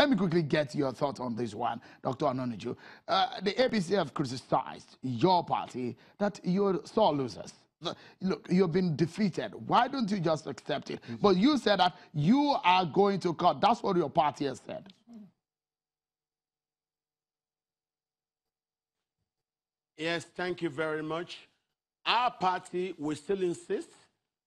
let me quickly get your thoughts on this one, Dr. Anoniju. The APC have criticized your party that you're sore losers. Look, you've been defeated. Why don't you just accept it? But you said that you are going to court. That's what your party has said. Yes, thank you very much. Our party will still insist,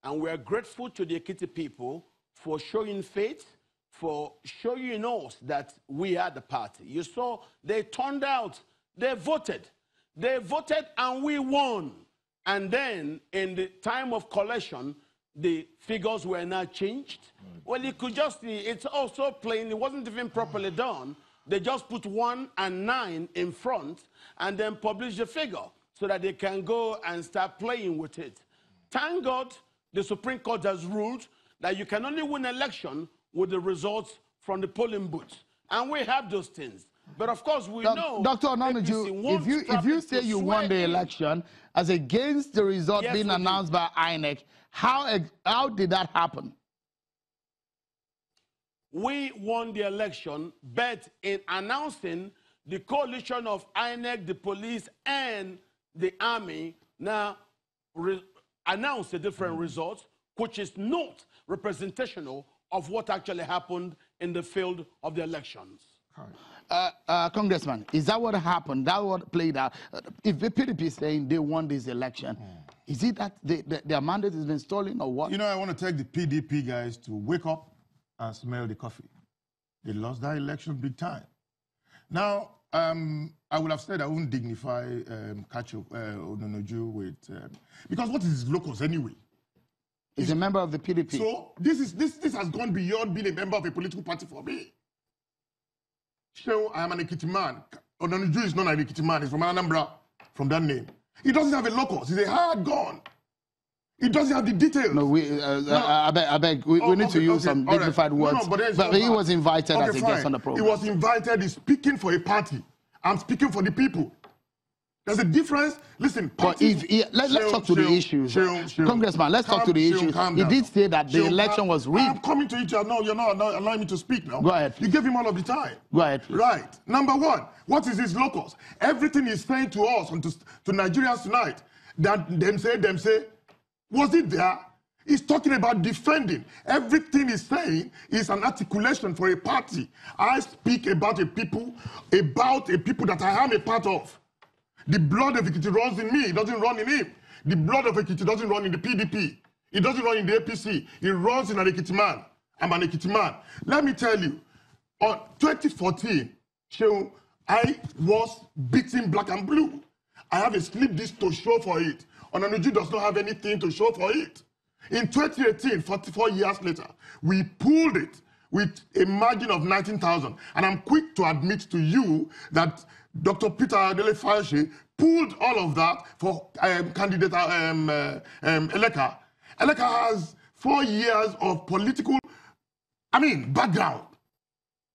and we are grateful to the Ekiti people for showing faith, for showing us that we are the party. You saw they turned out, they voted and we won. And then in the time of collection, the figures were not changed. Well, you could just see, it's also plain, it wasn't even properly done. They just put 1 and 9 in front and then publish the figure so that they can go and start playing with it. Thank God the Supreme Court has ruled that you can only win an election with the results from the polling booth. And we have those things. But of course, we know... Dr. Anoniju, if you say you won the election as against the result being announced by INEC, how did that happen? We won the election, but in announcing the coalition of INEC, the police, and the army now announced a different result, which is not representational of what actually happened in the field of the elections. Congressman, is that what happened? That what played out? If the PDP is saying they won this election, is it that their mandate has been stolen or what? You know, I want to tell the PDP guys to wake up and smell the coffee. They lost that election big time. Now, I would have said I wouldn't dignify Ononoju with... because what is locals anyway? He's a member of the PDP. So this has gone beyond being a member of a political party for me. So I am an Ekiti man. Ononoju is not an Ekiti man. He's from Anambra, from that name. He doesn't have a locals. He's a hard gun. He doesn't have the details. No, I beg. We need to use some dignified words. No, but he was invited as a guest on the program. He was invited. He's speaking for a party. I'm speaking for the people. There's a difference. Listen, but let's talk to the issues. Congressman, let's talk to the issues. He did say that the election was rigged. I'm coming to it. No, you're not allowing me to speak now. Go ahead. You gave him all of the time. Go ahead. Right. Number one, what is his locals? Everything he's saying to us and to Nigerians tonight, that them say, was it there? He's talking about defending. Everything he's saying is an articulation for a party. I speak about a people that I am a part of. The blood of Ekiti runs in me, it doesn't run in him. The blood of Ekiti doesn't run in the PDP. It doesn't run in the APC. It runs in an Ekiti man. I'm an Ekiti man. Let me tell you, on 2014, I was beating black and blue. I have a slip disc to show for it. Ononoju does not have anything to show for it. In 2018, 44 years later, we pulled it with a margin of 19,000. And I'm quick to admit to you that Dr. Peter Adele-Fayoṣe pulled all of that for candidate Eleka. Eleka has 4 years of political, background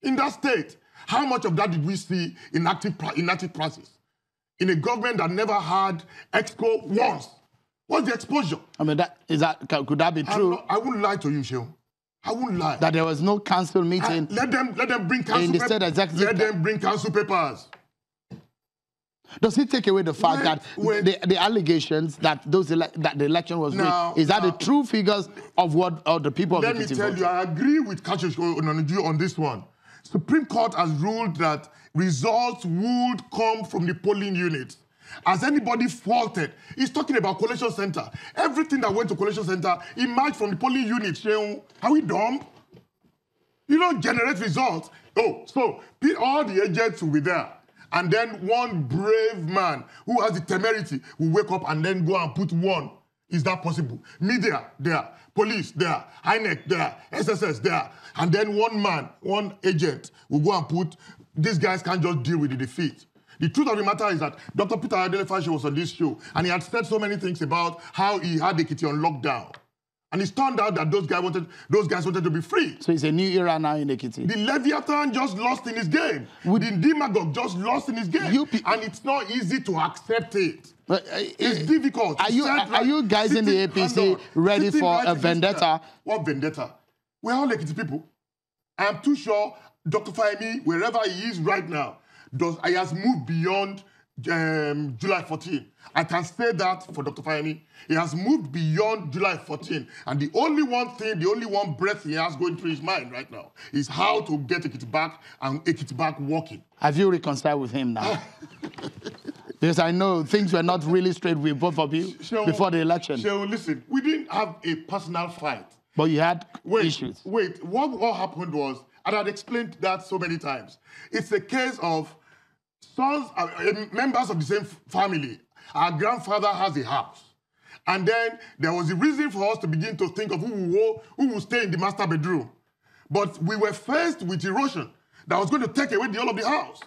in that state. How much of that did we see in active process? In a government that never had exco once. What's the exposure? Could that be true? I wouldn't lie to you, Shehu. I wouldn't lie. That there was no council meeting. Let them bring council papers. Let them bring council papers. Does it take away the fact that the allegations that that the election was rigged? Is that the true figures of what the people of the Let me tell you, I agree with Ononoju on this one. Supreme Court has ruled that results would come from the polling units. Has anybody faulted? He's talking about collation center. Everything that went to collation center emerged from the polling unit. Are we dumb? You don't generate results. Oh, so all the agents will be there. And then one brave man who has the temerity will wake up and then go and put one. Is that possible? Media, there. Police, there. INEC, there. SSS, there. And then one man, one agent will go and put, these guys can't just deal with the defeat. The truth of the matter is that Dr. Peter Adele-Fayoṣe was on this show, and he had said so many things about how he had Ekiti on lockdown. And it's turned out that those guys wanted to be free. So it's a new era now in Ekiti. The Leviathan just lost in his game. The demagogue just lost in his game. And it's not easy to accept it. It's difficult. Are you guys in the APC ready for a vendetta? What vendetta? We're all Ekiti people. I'm too sure Dr. Fahimi, wherever he is right now, he has moved beyond July 14. I can say that for Dr. Fahimi. He has moved beyond July 14. And the only one breath he has going through his mind right now is how to get Ekiti back and Ekiti back working. Have you reconciled with him now? Because I know things were not really straight with both of you before the election. Listen, we didn't have a personal fight. But you had issues. Wait, what happened was, and I'd explained that so many times, it's a case of sons, members of the same family. Our grandfather has a house. And then there was a reason for us to begin to think of who will stay in the master bedroom. But we were faced with erosion that was going to take away the whole of the house.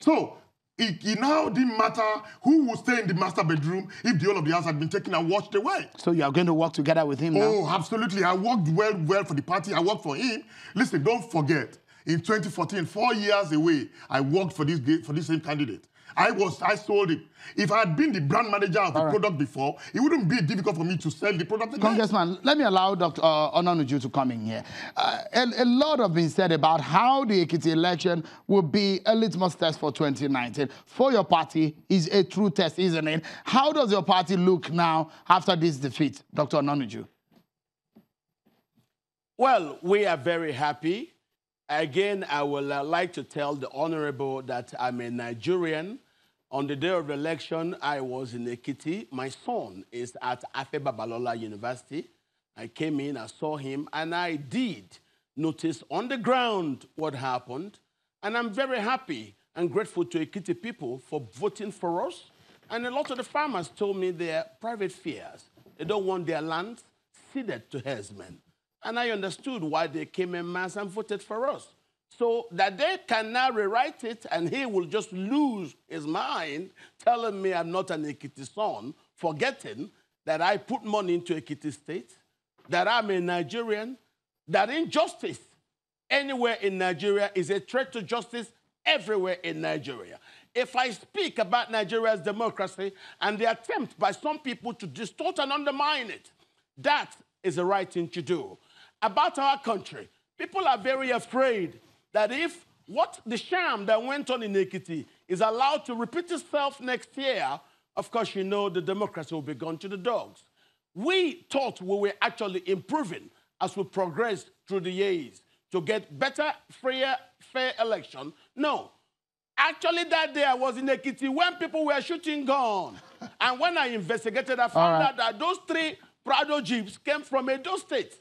So it now didn't matter who would stay in the master bedroom if the whole of the house had been taken and washed away. So you are going to work together with him now? Oh, absolutely. I worked well for the party. I worked for him. Listen, don't forget, in 2014, 4 years away, I worked for this same candidate. I sold it. If I had been the brand manager of the product before, it wouldn't be difficult for me to sell the product again. Congressman, let me allow Dr. Ononuju to come in here. A lot has been said about how the Ekiti election will be a litmus test for 2019. For your party, is a true test, isn't it? How does your party look now after this defeat, Dr. Ononuju? Well, we are very happy. Again, I would like to tell the Honorable that I'm a Nigerian. On the day of the election, I was in Ekiti. My son is at Afe Babalola University. I came in, I saw him, and I did notice on the ground what happened. And I'm very happy and grateful to Ekiti people for voting for us. And a lot of the farmers told me their private fears. They don't want their land ceded to herdsmen. And I understood why they came en masse and voted for us. So that they can now rewrite it and he will just lose his mind telling me I'm not an Ekiti son, forgetting that I put money into Ekiti State, that I'm a Nigerian, that injustice anywhere in Nigeria is a threat to justice everywhere in Nigeria. If I speak about Nigeria's democracy and the attempt by some people to distort and undermine it, that is the right thing to do. About our country, people are very afraid that if what the sham that went on in Ekiti is allowed to repeat itself next year, of course, you know the democracy will be gone to the dogs. We thought we were actually improving as we progressed through the years to get better, freer, fair election. No. Actually, that day I was in Ekiti when people were shooting guns. And when I investigated, I found out that those 3 Prado jeeps came from Edo State.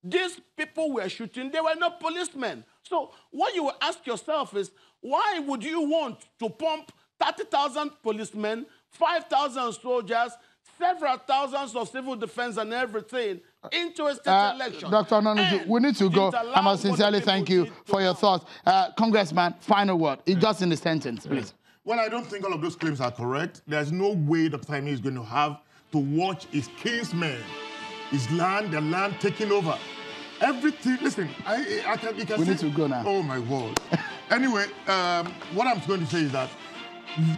These people were shooting, they were not policemen. So what you will ask yourself is, why would you want to pump 30,000 policemen, 5,000 soldiers, several thousands of civil defense and everything into a state election? Dr. Ononuju, we need to go. I must sincerely thank you for your thoughts. Congressman, final word, just in a sentence, please. Well, I don't think all of those claims are correct. There's no way Dr. Fahimi is going to have to watch his kinsmen, his land, the land taking over. Everything, listen, we need to go now. Oh, my word. Anyway, what I'm going to say is that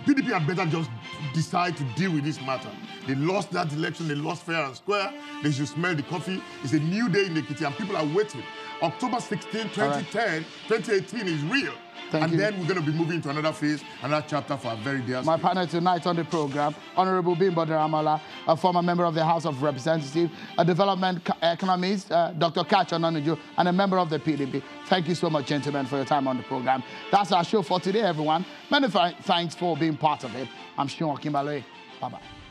PDP had better just decide to deal with this matter. They lost that election, they lost fair and square. They should smell the coffee. It's a new day in Ekiti and people are waiting. October 16, 2010, 2018 is real. Thank you. Then we're going to be moving to another phase, another chapter for our very dear My partner tonight on the program, Honorable Bimbo Daramola, a former member of the House of Representatives, a development economist, Dr. Ononuju, and a member of the PDP. Thank you so much, gentlemen, for your time on the program. That's our show for today, everyone. Many thanks for being part of it. I'm Sean Kimbale. Bye-bye.